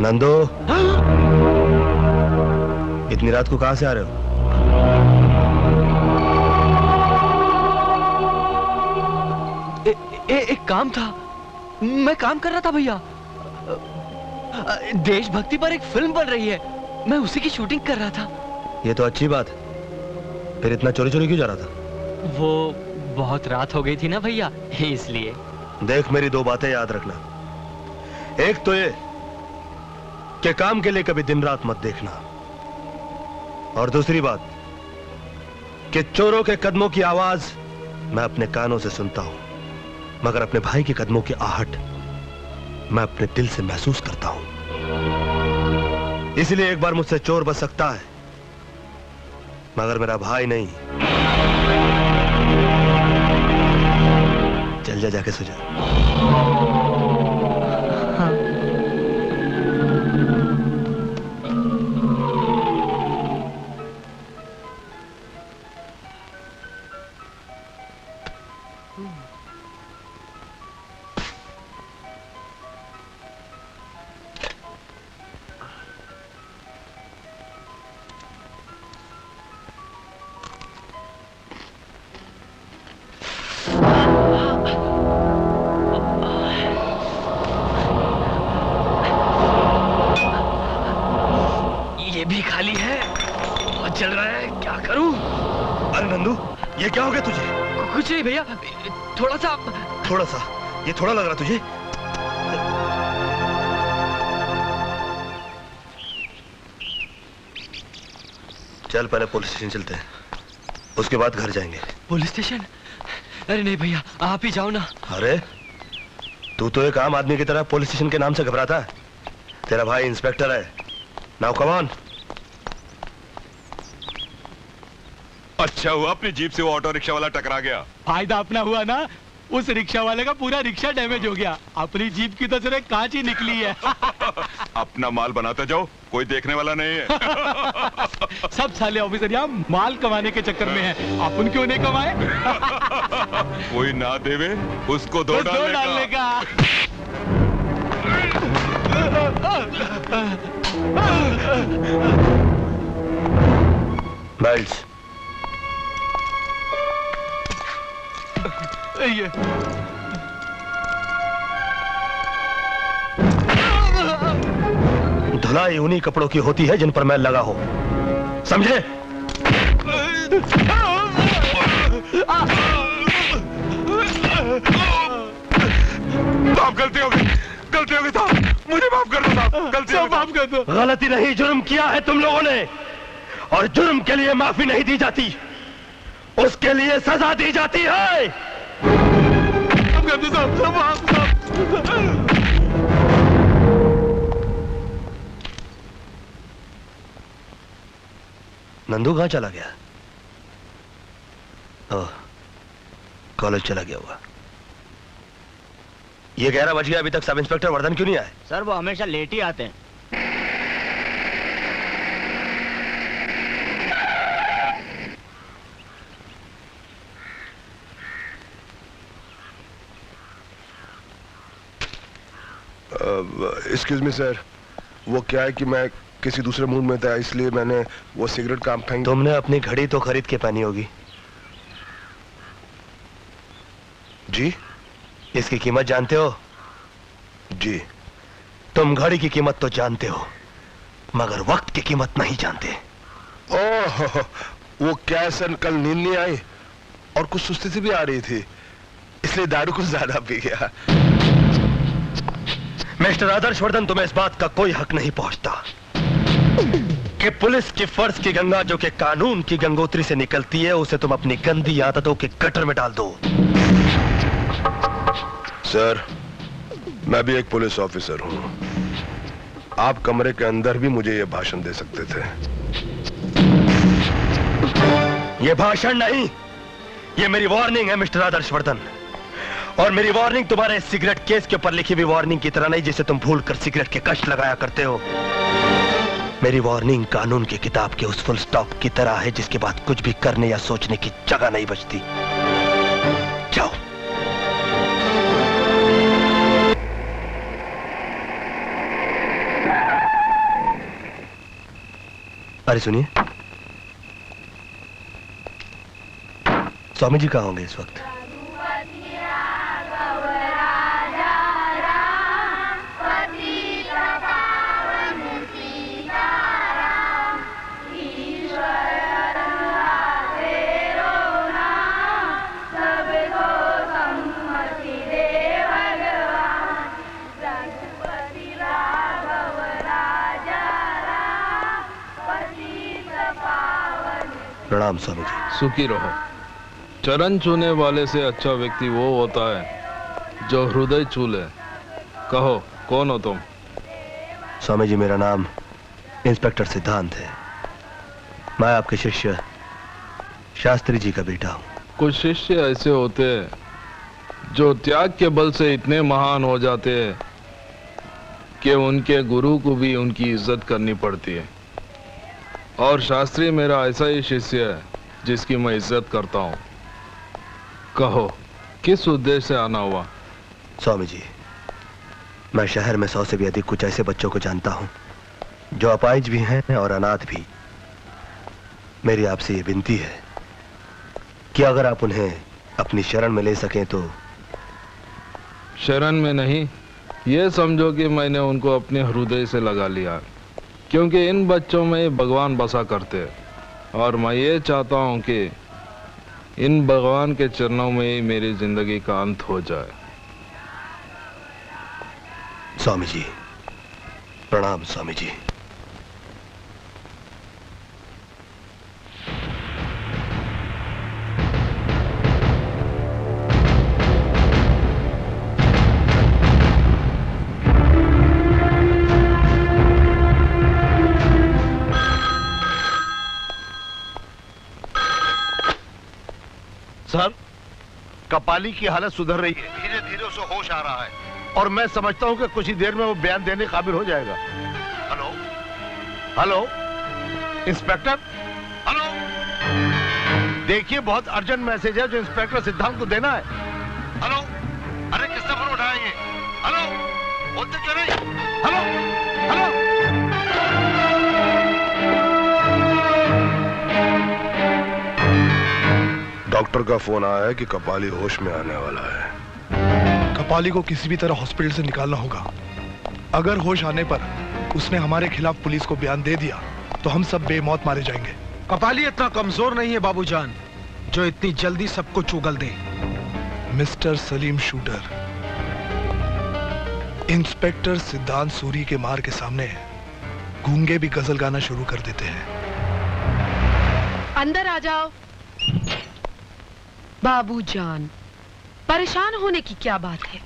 नंदू, इतनी रात को कहां से आ रहे हो? एक काम था, मैं काम कर रहा था भैया। देशभक्ति पर एक फिल्म बन रही है, मैं उसी की शूटिंग कर रहा था। ये तो अच्छी बात है, फिर इतना चोरी चोरी क्यों जा रहा था? वो बहुत रात हो गई थी ना भैया, इसलिए। देख, मेरी दो बातें याद रखना। एक तो ये कि काम के लिए कभी दिन रात मत देखना, और दूसरी बात कि चोरों के कदमों की आवाज मैं अपने कानों से सुनता हूं, मगर अपने भाई के कदमों की आहट मैं अपने दिल से महसूस करता हूं। इसलिए एक बार मुझसे चोर बच सकता है, मगर मेरा भाई नहीं। चल जा, जाके सो जा। भी खाली है, बहुत चल रहा है, क्या करूं? अरे नंदू, ये क्या हो गया तुझे? कुछ नहीं भैया, थोड़ा सा। ये थोड़ा लग रहा तुझे? चल पहले पुलिस स्टेशन चलते हैं, उसके बाद घर जाएंगे। Police station? अरे नहीं भैया, आप ही जाओ ना। अरे तू तो एक आम आदमी की तरह पुलिस स्टेशन के नाम से घबराता है। तेरा भाई इंस्पेक्टर है। Now come on. अच्छा हुआ अपनी जीप से वो ऑटो रिक्शा वाला टकरा गया। फायदा अपना हुआ ना, उस रिक्शा वाले का पूरा रिक्शा डैमेज हो गया। अपनी जीप की तो सिर्फ कांच ही निकली है। अपना माल बनाते जाओ, कोई देखने वाला नहीं है। सब साले ऑफिसर यहाँ माल कमाने के चक्कर में है, अपन क्यों नहीं कमाए? कोई ना देवे उसको दो डालने का। बेल्ट्स। ये धुलाई उन्हीं कपड़ों की होती है जिन पर मैल लगा हो, समझे? साहब गलती हो गई साहब, मुझे माफ कर दो साहब, गलती हो गई। माफ कर दो। गलती नहीं, जुर्म किया है तुम लोगों ने, और जुर्म के लिए माफी नहीं दी जाती, उसके लिए सजा दी जाती है। नंदू कहां चला गया? ओह, कॉलेज चला गया हुआ। ये 11 बज गया, अभी तक सब इंस्पेक्टर वर्धन क्यों नहीं आए? सर वो हमेशा लेट ही आते हैं। एक्सक्यूज मी सर, वो क्या है कि मैं किसी दूसरे मूड में था, इसलिए मैंने वो सिगरेट काम फेंक। तुमने अपनी घड़ी तो खरीद के पहनी होगी। जी? इसकी कीमत जानते हो? जी। तुम घड़ी की कीमत तो जानते हो, मगर वक्त की कीमत नहीं जानते। ओह, वो क्या सर, कल नींद नहीं आई और कुछ सुस्ती सी भी आ रही थी, इसलिए दारू कुछ ज्यादा पी गया। मिस्टर आदर्शवर्धन, तुम्हें इस बात का कोई हक नहीं पहुंचता कि पुलिस की फर्ज की गंगा जो कि कानून की गंगोत्री से निकलती है, उसे तुम अपनी गंदी आदतों के गटर में डाल दो। सर, मैं भी एक पुलिस ऑफिसर हूं। आप कमरे के अंदर भी मुझे यह भाषण दे सकते थे। यह भाषण नहीं, यह मेरी वार्निंग है मिस्टर आदर्शवर्धन। और मेरी वार्निंग तुम्हारे सिगरेट केस के ऊपर लिखी हुई वार्निंग की तरह नहीं, जिसे तुम भूलकर सिगरेट के कश लगाया करते हो। मेरी वार्निंग कानून की किताब के उस फुल स्टॉप की तरह है, जिसके बाद कुछ भी करने या सोचने की जगह नहीं बचती। जाओ। अरे सुनिए, स्वामी जी कहाँ होंगे इस वक्त? प्रणाम स्वामी जी। सुखी रहो। चरण छूने वाले से अच्छा व्यक्ति वो होता है जो हृदय छू ले। कहो, कौन हो तुम? स्वामी जी, मेरा नाम इंस्पेक्टर सिद्धांत है। मैं आपके शिष्य शास्त्री जी का बेटा हूँ। कुछ शिष्य ऐसे होते हैं जो त्याग के बल से इतने महान हो जाते हैं कि उनके गुरु को भी उनकी इज्जत करनी पड़ती है। और शास्त्री मेरा ऐसा ही शिष्य है जिसकी मैं इज्जत करता हूँ। कहो, किस उद्देश्य से आना हुआ? स्वामी जी, मैं शहर में 100 से भी अधिक कुछ ऐसे बच्चों को जानता हूँ जो अपाहिज भी हैं और अनाथ भी। मेरी आपसे ये विनती है कि अगर आप उन्हें अपनी शरण में ले सकें तो। शरण में नहीं, ये समझो कि मैंने उनको अपने हृदय से लगा लिया, क्योंकि इन बच्चों में भगवान बसा करते हैं और मैं ये चाहता हूँ कि इन भगवान के चरणों में ही मेरी जिंदगी का अंत हो जाए। स्वामी जी, प्रणाम स्वामी जी। सर, कपाली की हालत सुधर रही है, धीरे धीरे उसे होश आ रहा है और मैं समझता हूं कि कुछ ही देर में वो बयान देने काबिल हो जाएगा। हेलो हेलो इंस्पेक्टर, हेलो, देखिए बहुत अर्जेंट मैसेज है जो इंस्पेक्टर सिद्धांत को देना है। हेलो, अरे किसने फोन उठाया ये? हेलो, बोलते क्यों नहीं? Hello hello. डॉक्टर का फोन आया है कि कपाली होश में आने वाला है। कपाली को किसी भी तरह हॉस्पिटल से निकालना होगा। अगर होश आने पर उसने हमारे खिलाफ पुलिस को बयान दे दिया तो हम सब बेमौत मारे जाएंगे। कपाली इतना कमजोर नहीं है बाबूजान जो इतनी जल्दी सबको चुगल दे। मिस्टर सलीम शूटर, इंस्पेक्टर सिद्धांत सूरी के मार के सामने गूंगे भी गजल गाना शुरू कर देते हैं। अंदर आ जाओ। बाबूजान, परेशान होने की क्या बात है?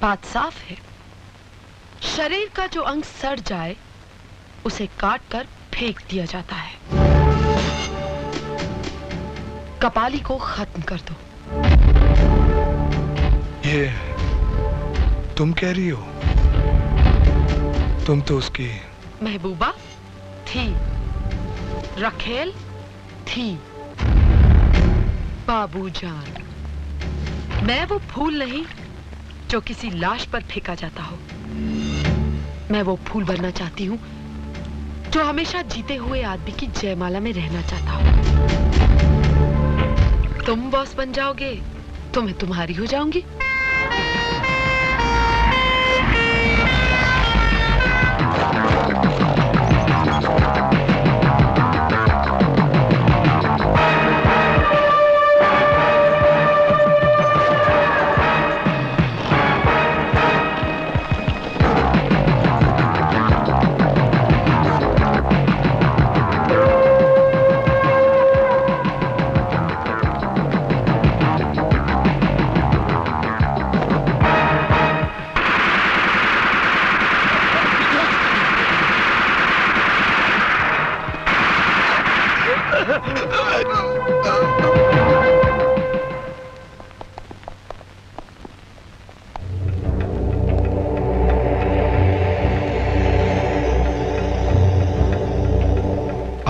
बात साफ है, शरीर का जो अंग सड़ जाए उसे काट कर फेंक दिया जाता है। कपाली को खत्म कर दो। ये तुम कह रही हो? तुम तो उसकी महबूबा थी, रखेल थी। बाबूजान, मैं वो फूल नहीं जो किसी लाश पर फेंका जाता हो। मैं वो फूल बनना चाहती हूँ जो हमेशा जीते हुए आदमी की जयमाला में रहना चाहता हूँ। तुम बॉस बन जाओगे तो मैं तुम्हारी हो जाऊंगी।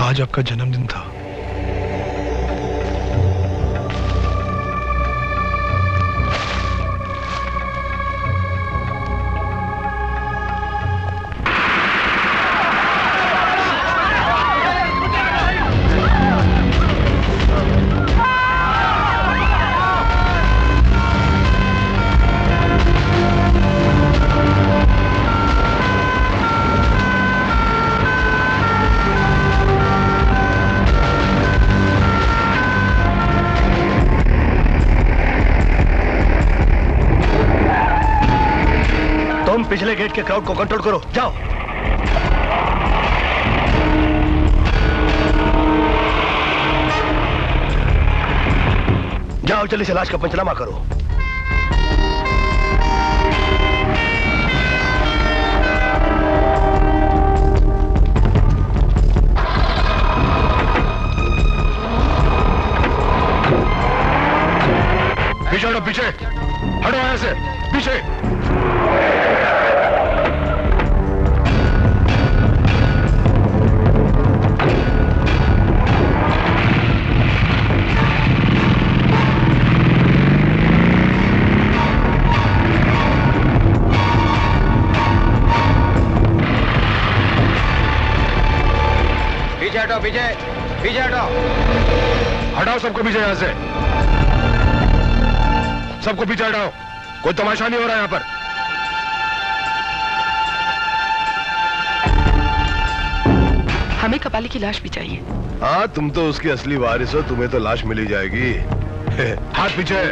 आज आपका जन्मदिन था। पिछले गेट के क्राउड को कंट्रोल करो, जाओ। जाओ जल्दी से लाश का पंचनामा करो। पीछे हटो, पीछे हटो, यहां से पीछे। पीछे हटो, पीछे पीछे हटो। हटाओ सबको पीछे, यहां से सबको पीछे हटाओ। कोई तमाशा नहीं हो रहा यहां पर। हमें कपाली की लाश भी चाहिए। हाँ, तुम तो उसकी असली वारिस हो, तुम्हें तो लाश मिली जाएगी। हाथ पीछे।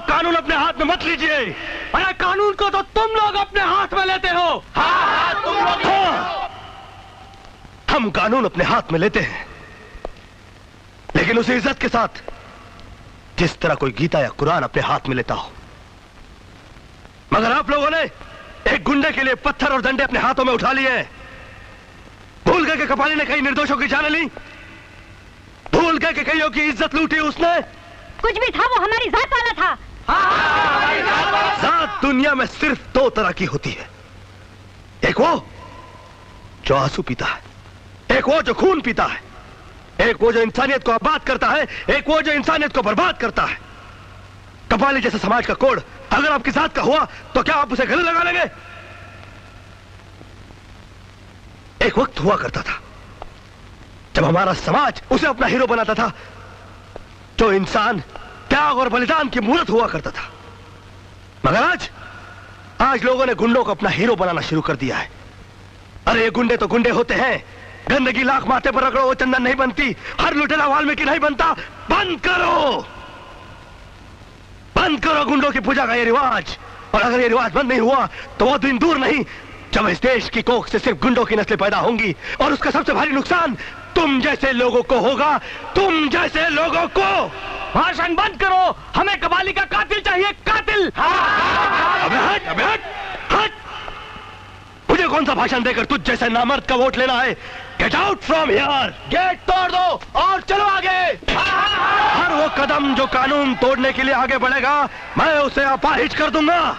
कानून अपने हाथ में मत लीजिए। अरे कानून को तो तुम लोग अपने हाथ में लेते हो। हाँ, तुम लोग। हाँ, हम कानून अपने हाथ में लेते हैं, लेकिन उसे इज्जत के साथ, जिस तरह कोई गीता या कुरान अपने हाथ में लेता हो। मगर आप लोगों ने एक गुंडे के लिए पत्थर और डंडे अपने हाथों में उठा लिए हैं। भूल गए कि कपाली ने कई निर्दोषों की जान ली, भूल गए कि कईयों की इज्जत लूटी उसने। कुछ भी था, वो हमारी जात वाला था। जात दुनिया में सिर्फ दो तरह की होती है, एक वो जो आंसू पीता है, एक वो जो खून पीता है, एक वो जो इंसानियत को आबाद करता है, एक वो जो इंसानियत को बर्बाद करता है। कपाली जैसे समाज का कोड अगर आपकी जात का हुआ तो क्या आप उसे गले लगा लेंगे? एक वक्त हुआ करता था जब हमारा समाज उसे अपना हीरो बनाता था, जो इंसान त्याग और बलिदान की मूर्त हुआ करता था। मगर आज लोगों ने गुंडों को अपना हीरो बनाना शुरू कर दिया है। अरे ये गुंडे तो गुंडे होते हैं, गंदगी लाख माथे पर रगड़ो वो चंदन नहीं बनती, हर लुटेरा वाल्मीकि नहीं बनता। बंद करो, बंद करो गुंडों की पूजा का ये रिवाज। और अगर ये रिवाज बंद नहीं हुआ तो वो दिन दूर नहीं जब इस देश की कोख से सिर्फ गुंडों की नस्लें पैदा होंगी, और उसका सबसे भारी नुकसान तुम जैसे लोगों को होगा, तुम जैसे लोगों को। भाषण बंद करो, हमें कबाली का कातिल चाहिए, कातिल। अबे हट, अबे हट, हट। मुझे कौन सा भाषण देकर तुझ जैसे नामर्द का वोट लेना है? Get out from here. Gate तोड़ दो और चलो आगे। हर वो कदम जो कानून तोड़ने के लिए आगे बढ़ेगा, मैं उसे अपाहिज कर दूंगा।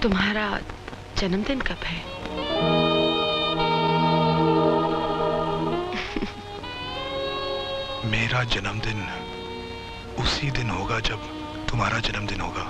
तुम्हारा जन्मदिन कब है? मेरा जन्मदिन उसी दिन होगा जब तुम्हारा जन्मदिन होगा।